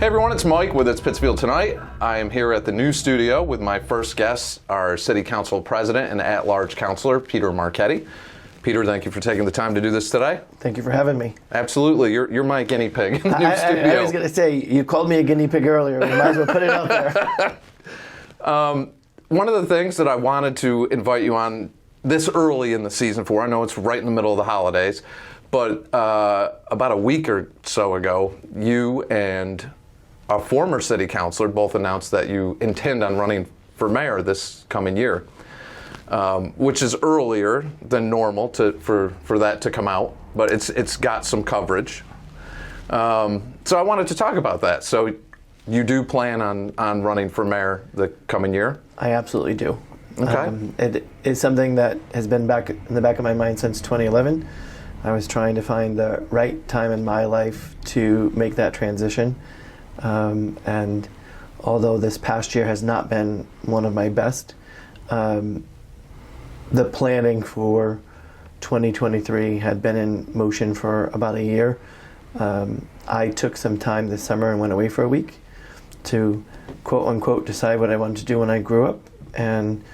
Hey everyone, it's Mike with It's Pittsfield Tonight. I am here at the new studio with my first guest, our City Council President and at-large Councilor, Peter Marchetti. Peter, thank you for taking the time to do this today. Thank you for having me. Absolutely. You're my guinea pig in the new studio. I was going to say, you called me a guinea pig earlier. You might as well put it out there. One of the things that I wanted to invite you on this early in the season for, I know it's right in the middle of the holidays, but about a week or so ago, you and a former city councilor both announced that you intend on running for mayor this coming year, which is earlier than normal for that to come out, but it's got some coverage. So I wanted to talk about that. So you do plan on running for mayor the coming year? I absolutely do. Okay. It is something that has been back in the back of my mind since 2011. I was trying to find the right time in my life to make that transition. And although this past year has not been one of my best, the planning for 2023 had been in motion for about a year. I took some time this summer and went away for a week to quote unquote decide what I wanted to do when I grew up. And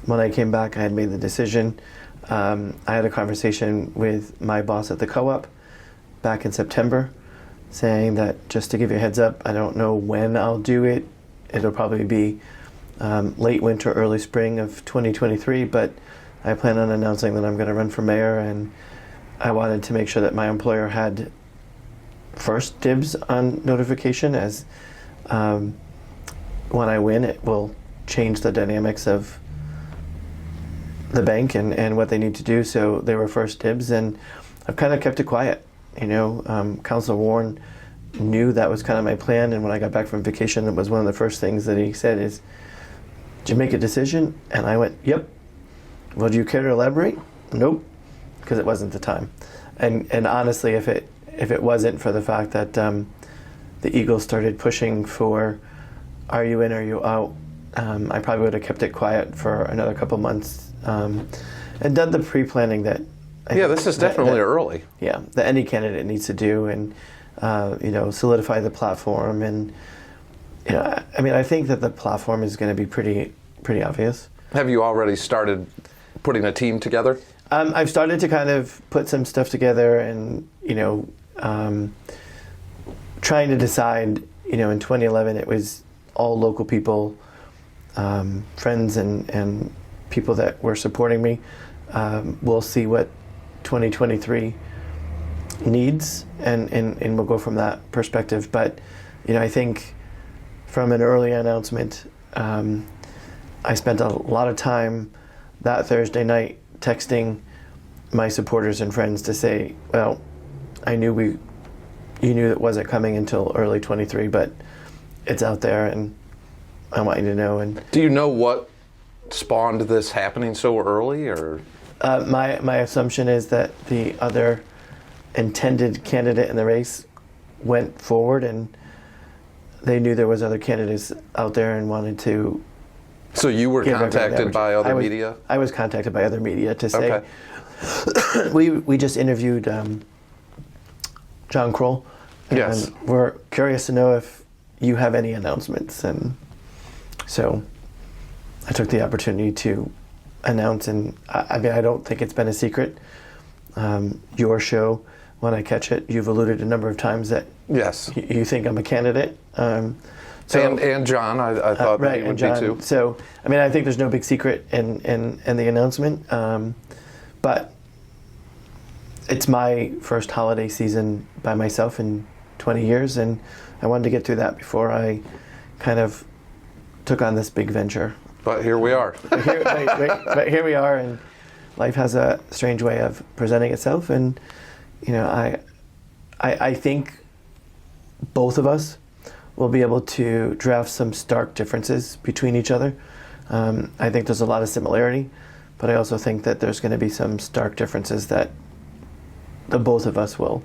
when I came back, I had made the decision. I had a conversation with my boss at the co-op back in September, saying that just to give you a heads up, I don't know when I'll do it. It'll probably be late winter, early spring of 2023, but I plan on announcing that I'm going to run for mayor, and I wanted to make sure that my employer had first dibs on notification, as when I win, it will change the dynamics of the bank and what they need to do, so they were first dibs, and I've kind of kept it quiet. You know, Councilor Warren knew that was kind of my plan, and when I got back from vacation, it was one of the first things that he said is, "Did you make a decision?" And I went, "Yep." "Well, do you care to elaborate?" "Nope," because it wasn't the time. And honestly, if it wasn't for the fact that the Eagles started pushing for, "Are you in, are you out?" I probably would have kept it quiet for another couple months and done the pre-planning that. This is definitely early. Yeah, that any candidate needs to do, and solidify the platform, and I think that the platform is going to be pretty obvious. Have you already started putting a team together? I've started to kind of put some stuff together, and trying to decide. In 2011, it was all local people, friends, and people that were supporting me. We'll see what 2023 needs, and we'll go from that perspective. But I think from an early announcement, I spent a lot of time that Thursday night texting my supporters and friends to say, well, you knew it wasn't coming until early 23, but it's out there, and I want you to know. And do you know what spawned this happening so early, or? My assumption is that the other intended candidate in the race went forward, and they knew there was other candidates out there and wanted to. So you were contacted by other media? I was contacted by other media to say, okay. we just interviewed John Krol, and yes, we're curious to know if you have any announcements. And so I took the opportunity to announce, and I don't think it's been a secret. Your show, when I catch it, you've alluded a number of times that yes, you think I'm a candidate. And John, I thought right, he would John, be too. So I think there's no big secret in the announcement, but it's my first holiday season by myself in 20 years, and I wanted to get through that before I kind of took on this big venture. But here we are. But here we are, and life has a strange way of presenting itself. And I think both of us will be able to draft some stark differences between each other. I think there's a lot of similarity, but I also think that there's going to be some stark differences that the both of us will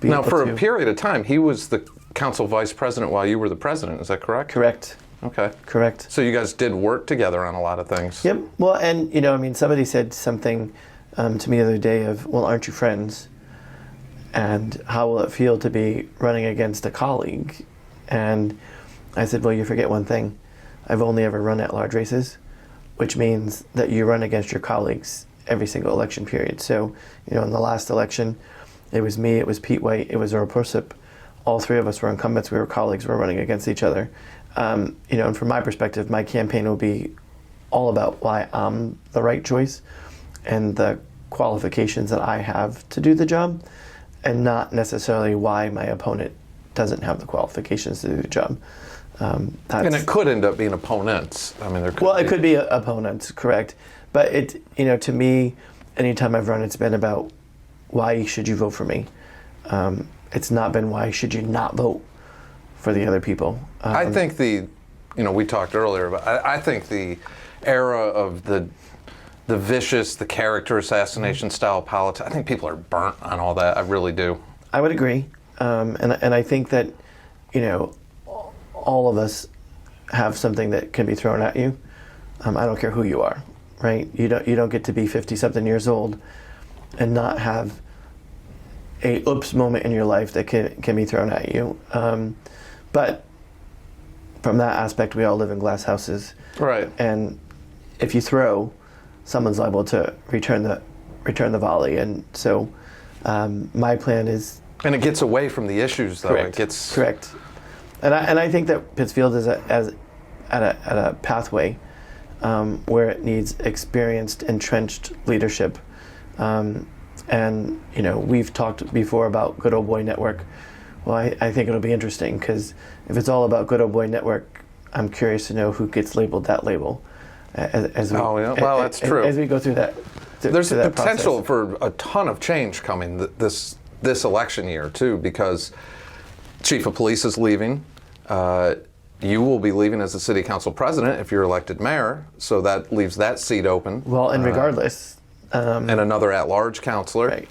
be able to. Now, for a period of time, he was the council vice president while you were the president. Is that correct? Correct. Okay. Correct. So you guys did work together on a lot of things. Yep. Well, and somebody said something to me the other day of, well, aren't you friends? And how will it feel to be running against a colleague? And I said, well, you forget one thing. I've only ever run at-large races, which means that you run against your colleagues every single election period. So, in the last election, it was me, it was Pete White, it was Earl Persip. All three of us were incumbents. We were colleagues. We were running against each other. And from my perspective, my campaign will be all about why I'm the right choice and the qualifications that I have to do the job, and not necessarily why my opponent doesn't have the qualifications to do the job. And it could end up being opponents. I mean, it could be opponents, correct. But to me, anytime I've run, it's been about why should you vote for me. It's not been why should you not vote for the other people. I think we talked earlier, but I think the era of the vicious, the character assassination style politics, I think people are burnt on all that. I really do. I would agree. And I think that, all of us have something that can be thrown at you. I don't care who you are, right? You don't get to be 50-something years old and not have a oops moment in your life that can be thrown at you. But from that aspect, we all live in glass houses. Right. And if you throw, someone's liable to return the volley. And so my plan is... And it gets away from the issues, though. Correct. Correct. And I think that Pittsfield is at a pathway where it needs experienced, entrenched leadership. And we've talked before about Good Old Boy Network. Well, I think it'll be interesting, because if it's all about Good Old Boy Network, I'm curious to know who gets labeled that label. Well, that's true. As we go through that, there's a potential for a ton of change coming this election year too, because Chief of Police is leaving. You will be leaving as the city council president if you're elected mayor, so that leaves that seat open. Well, and regardless, and another at-large councilor. Right.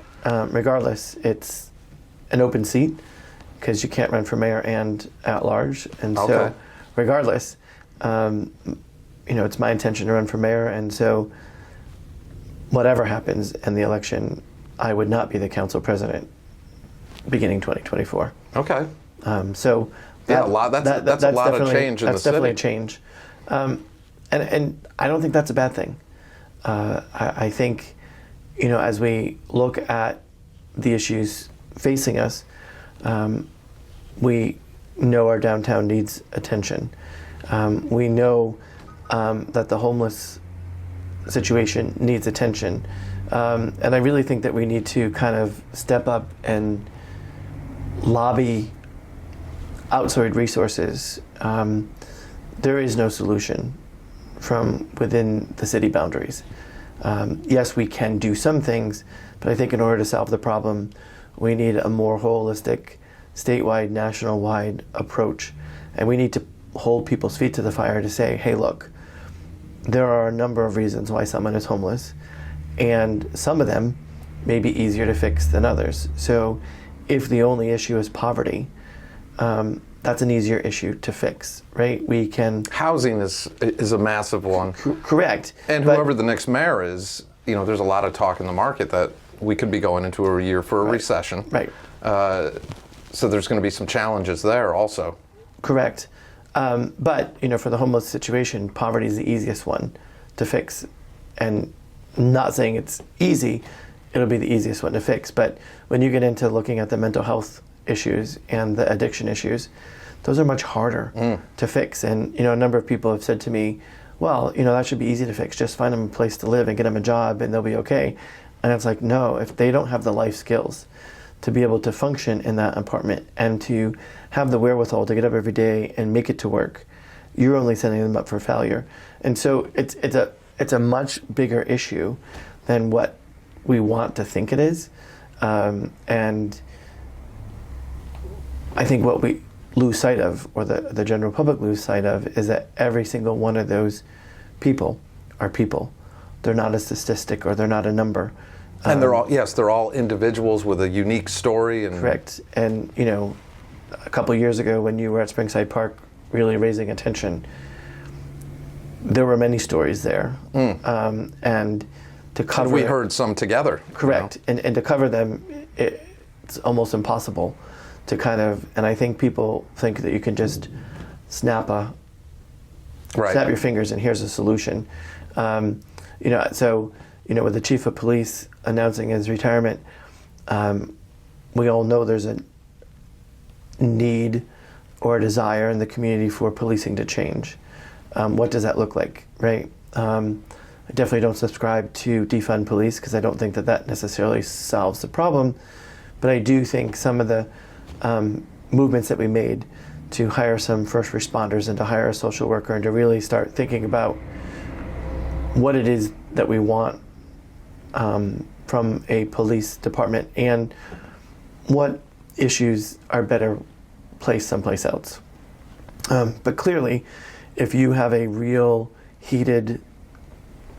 Regardless, it's an open seat because you can't run for mayor and at-large, and so regardless, it's my intention to run for mayor, and so whatever happens in the election, I would not be the council president beginning 2024. Okay. So that's a lot of change in the city. That's definitely a change, and I don't think that's a bad thing. I think, as we look at the issues facing us, we know our downtown needs attention. We know that the homeless situation needs attention. And I really think that we need to kind of step up and lobby outside resources. There is no solution from within the city boundaries. Yes, we can do some things, but I think in order to solve the problem, we need a more holistic, statewide, national-wide approach. And we need to hold people's feet to the fire to say, hey, look, there are a number of reasons why someone is homeless, and some of them may be easier to fix than others. So if the only issue is poverty, that's an easier issue to fix, right? We can... Housing is a massive one. Correct. And whoever the next mayor is, there's a lot of talk in the market that we could be going into a year for a recession. Right. So there's going to be some challenges there also. Correct. But, for the homeless situation, poverty is the easiest one to fix. And not saying it's easy, it'll be the easiest one to fix. But when you get into looking at the mental health issues and the addiction issues, those are much harder to fix. And, a number of people have said to me, well, that should be easy to fix. Just find them a place to live and get them a job and they'll be okay. And it's like, no, if they don't have the life skills to be able to function in that apartment and to have the wherewithal to get up every day and make it to work, you're only setting them up for failure. And so it's a much bigger issue than what we want to think it is. And I think what we lose sight of, or the general public lose sight of, is that every single one of those people are people. They're not a statistic, or they're not a number. And they're all individuals with a unique story. And correct. And, a couple years ago when you were at Springside Park really raising attention, there were many stories there. And to cover... we heard some together. Correct. And to cover them, it's almost impossible to kind of, and I think people think that you can just snap your fingers and here's a solution. With the chief of police announcing his retirement, we all know there's a need or a desire in the community for policing to change. What does that look like, right? I definitely don't subscribe to defund police because I don't think that necessarily solves the problem. But I do think some of the movements that we made to hire some first responders and to hire a social worker and to really start thinking about what it is that we want from a police department and what issues are better placed someplace else. But clearly, if you have a real heated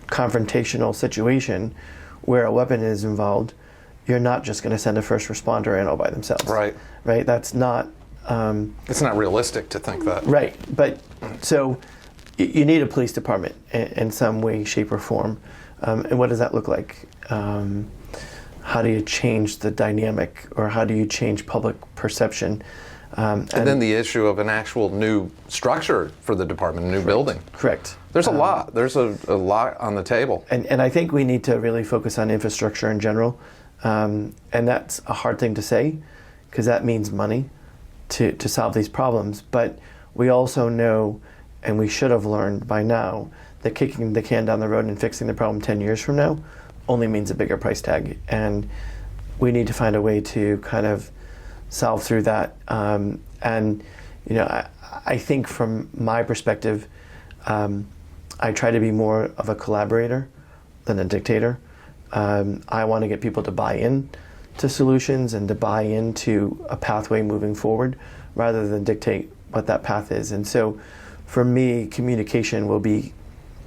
confrontational situation where a weapon is involved, you're not just going to send a first responder in all by themselves. Right. Right. That's not. It's not realistic to think that. Right. But so you need a police department in some way, shape, or form. And what does that look like? How do you change the dynamic, or how do you change public perception? And then the issue of an actual new structure for the department, a new building. Correct. There's a lot. There's a lot on the table. And I think we need to really focus on infrastructure in general. And that's a hard thing to say because that means money to solve these problems. But we also know, and we should have learned by now, that kicking the can down the road and fixing the problem 10 years from now only means a bigger price tag. And we need to find a way to kind of solve through that. I think from my perspective, I try to be more of a collaborator than a dictator. I want to get people to buy in to solutions and to buy into a pathway moving forward rather than dictate what that path is. And so for me, communication will be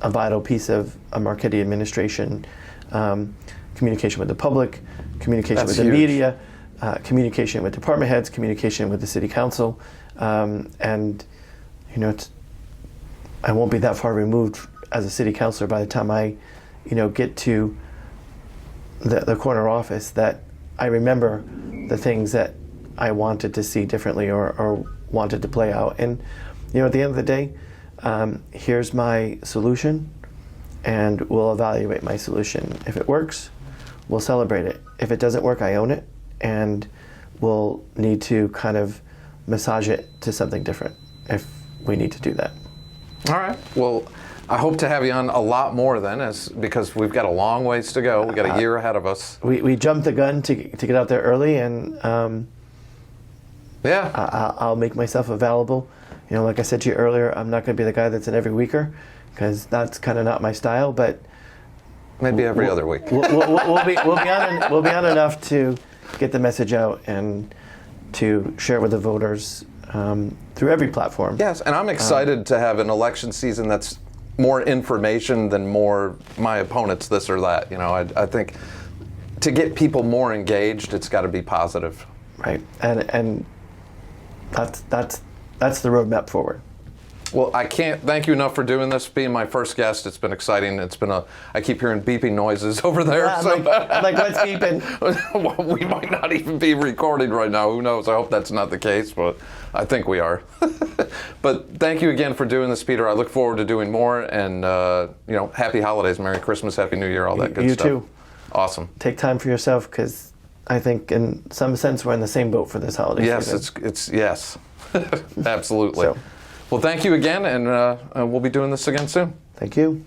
a vital piece of a Marchetti administration. Communication with the public, communication with the media, communication with department heads, communication with the city council. I won't be that far removed as a city councilor by the time I, get to the corner office that I remember the things that I wanted to see differently or wanted to play out. And, at the end of the day, here's my solution, and we'll evaluate my solution. If it works, we'll celebrate it. If it doesn't work, I own it, and we'll need to kind of massage it to something different if we need to do that. All right. Well, I hope to have you on a lot more then, because we've got a long ways to go. We've got a year ahead of us. We jumped the gun to get out there early, and I'll make myself available. Like I said to you earlier, I'm not going to be the guy that's in every weeker, because that's kind of not my style. But maybe every other week. We'll be on enough to get the message out and to share with the voters through every platform. Yes, and I'm excited to have an election season that's more information than more my opponent's this or that. I think to get people more engaged, it's got to be positive. Right, and that's the roadmap forward. Well, I can't thank you enough for doing this, being my first guest. It's been exciting. I keep hearing beeping noises over there. Yeah, so. like what's beeping? Well, we might not even be recording right now. Who knows? I hope that's not the case, but I think we are. But thank you again for doing this, Peter. I look forward to doing more, and happy holidays, Merry Christmas, Happy New Year, all that good stuff. You too. Awesome. Take time for yourself, because I think in some sense we're in the same boat for this holiday season. Yes, absolutely. So. Well, thank you again, and we'll be doing this again soon. Thank you.